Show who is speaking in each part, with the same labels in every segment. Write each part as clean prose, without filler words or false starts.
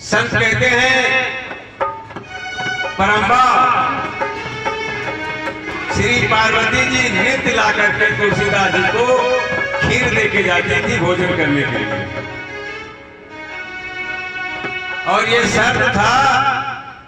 Speaker 1: संत कहते हैं परंपरा श्री पार्वती जी नित्य ला करके तुलसीदास जी को खीर लेके जाती थी भोजन करने के लिए, और ये शर्त था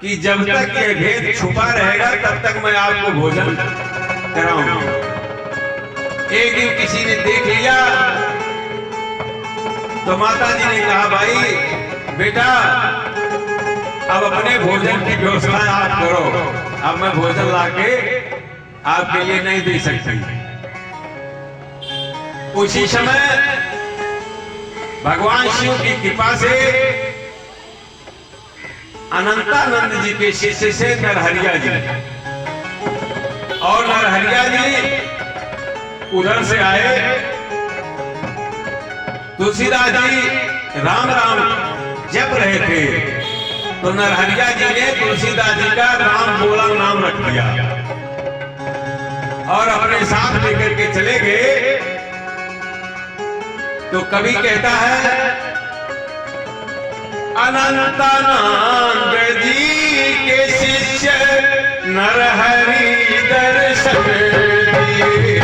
Speaker 1: कि जब तक ये भेद छुपा रहेगा तब तक मैं आपको भोजन कराऊंगा। एक दिन किसी ने देख लिया तो माता जी ने कहा, भाई बेटा अब अपने भोजन की व्यवस्था आप करो, अब मैं भोजन लाके आपके लिए नहीं दे सकती। उसी समय भगवान शिव की कृपा से अनंतानंद जी के शिष्य से नरहरिया जी, और नरहरिया जी उधर से आए। तुलसीदास जी राम राम जप रहे थे तो नरहरिया जी ने तुलसीदास जी का राम बोला नाम रख दिया और अपने साथ लेकर के चले गए। तो कवि कहता है, अनंतानंद जी के शिष्य नरहरि दर्शन दिए।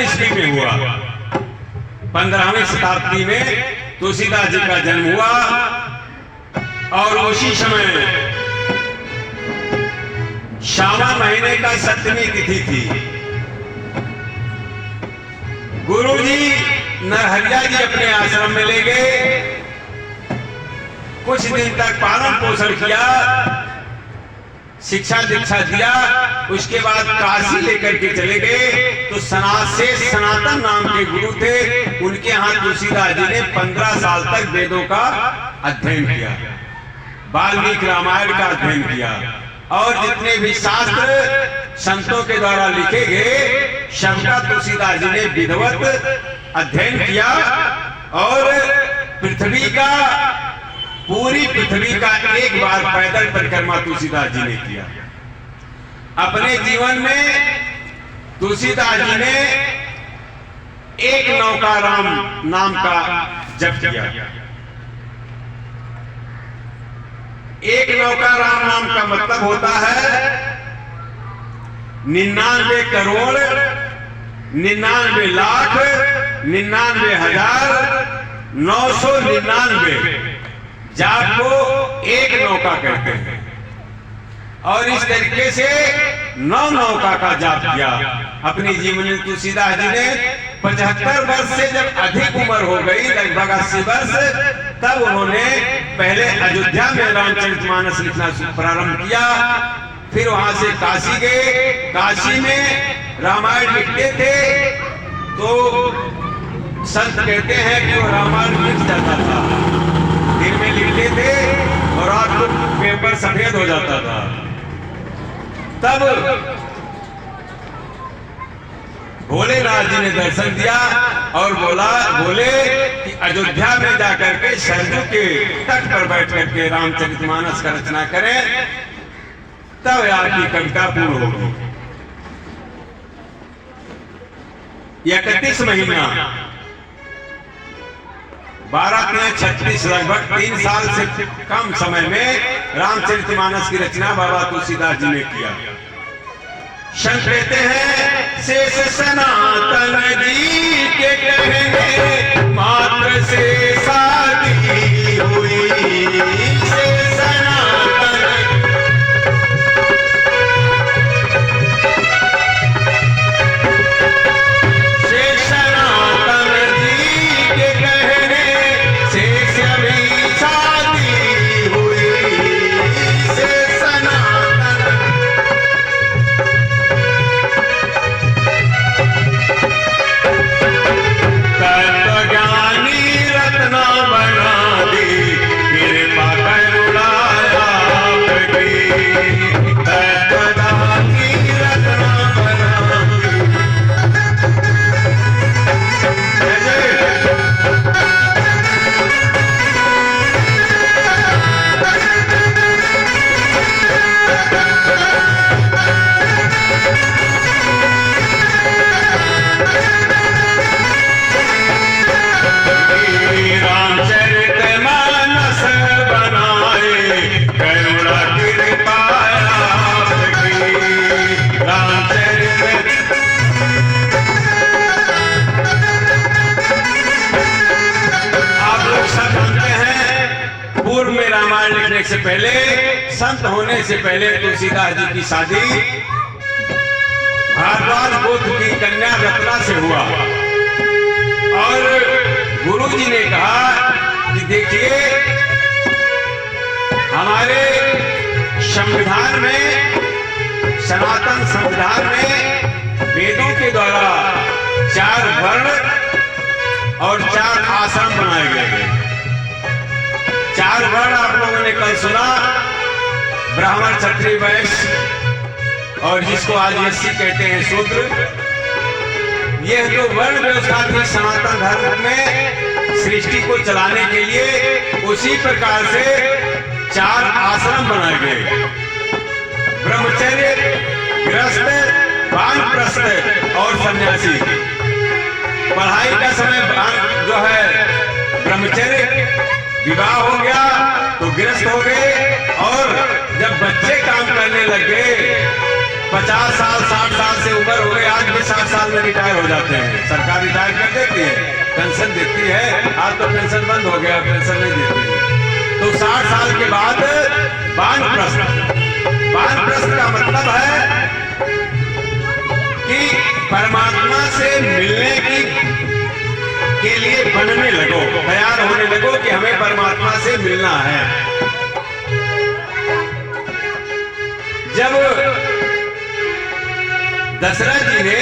Speaker 1: ईस्वी में हुआ। 15वीं शताब्दी में तुलसीदास जी का जन्म हुआ और उसी समय श्रावण महीने का सप्तमी तिथि थी। गुरुजी नरहरिया जी अपने आश्रम में ले गए कुछ दिन तक पालन पोषण किया, शिक्षा दीक्षा दिया। उसके बाद काशी लेकर के चले गए। तो सनातन नाम के गुरु थे, उनके यहाँ तुलसीदास जी ने 15 साल तक वेदों का अध्ययन किया, वाल्मीकि रामायण का अध्ययन किया, और जितने भी शास्त्र संतों के द्वारा लिखे गए सबका तुलसीदास जी ने विधिवत अध्ययन किया। और पृथ्वी का, पूरी पृथ्वी का एक बार पैदल परिक्रमा तुलसीदास जी ने किया। अपने जीवन में तुलसीदास जी ने एक नौकाराम नाम का जप किया। एक नौकाराम नाम का मतलब होता है 99 करोड़ 99 लाख 99,999 जाप को एक नौका कहते हैं। और इस तरीके से 9 नौका का जाप किया अपनी जीवन में। तुलसीदास जी ने 75 वर्ष से जब अधिक उम्र हो गई, लगभग 80 वर्ष, तब उन्होंने पहले अयोध्या में रामचरितमानस लिखना प्रारंभ किया। फिर वहां से काशी गए। काशी में रामायण लिखते थे तो संत कहते हैं कि वो रामायण मिट जाता था, दिन में लिखते थे और रात को पेपर सफेद हो जाता था। तब भोलेनाथ जी ने दर्शन दिया और बोले कि अयोध्या में जाकर के सरयू के तट पर बैठ करके रामचरितमानस का रचना करें, तब आपकी कविता पूर्ण होगी। 31 महीना 12-36 लगभग 3 साल से कम समय में रामचरितमानस की रचना बाबा तुलसीदास जी ने किया। शंकर कहते हैं शेष सनातन जी के कहने मात्र से शादी हुई। शेष सनातन से पहले, संत होने से पहले तुलसीदास जी की शादी भारद्वाज गोत्र की कन्या रत्ना से हुआ। और गुरु जी ने कहा कि देखिए, हमारे संविधान में, सनातन संविधान में वेदों के द्वारा 4 वर्ण और 4 आश्रम बनाए गए हैं। 4 वर्ण आप लोगों ने कल सुना, ब्राह्मण, क्षत्रिय, वैश्य और जिसको आदिवासी कहते हैं शूद्र। यह जो वर्ण व्यवस्था थी सनातन धर्म में सृष्टि को चलाने के लिए, उसी प्रकार से 4 आश्रम बनाए गए। ब्रह्मचर्य, गृहस्थ, वानप्रस्थ और सन्यासी। पढ़ाई का समय जो है ब्रह्मचर्य, विवाह हो गया तो गृहस्थ हो गए। और जब बच्चे काम करने लग गए, 50 साल 60 साल से उम्र हो गई, आज भी 60 साल में रिटायर हो जाते हैं। सरकार रिटायर कर देती है, पेंशन देती है। आज तो पेंशन बंद हो गया, पेंशन नहीं देती है। तो 60 साल के बाद वानप्रस्थ। वानप्रस्थ का मतलब है कि परमात्मा से मिलने के लिए बनने लगो, तैयार होने लगो कि हमें परमात्मा से मिलना है। जब दशरथ जी ने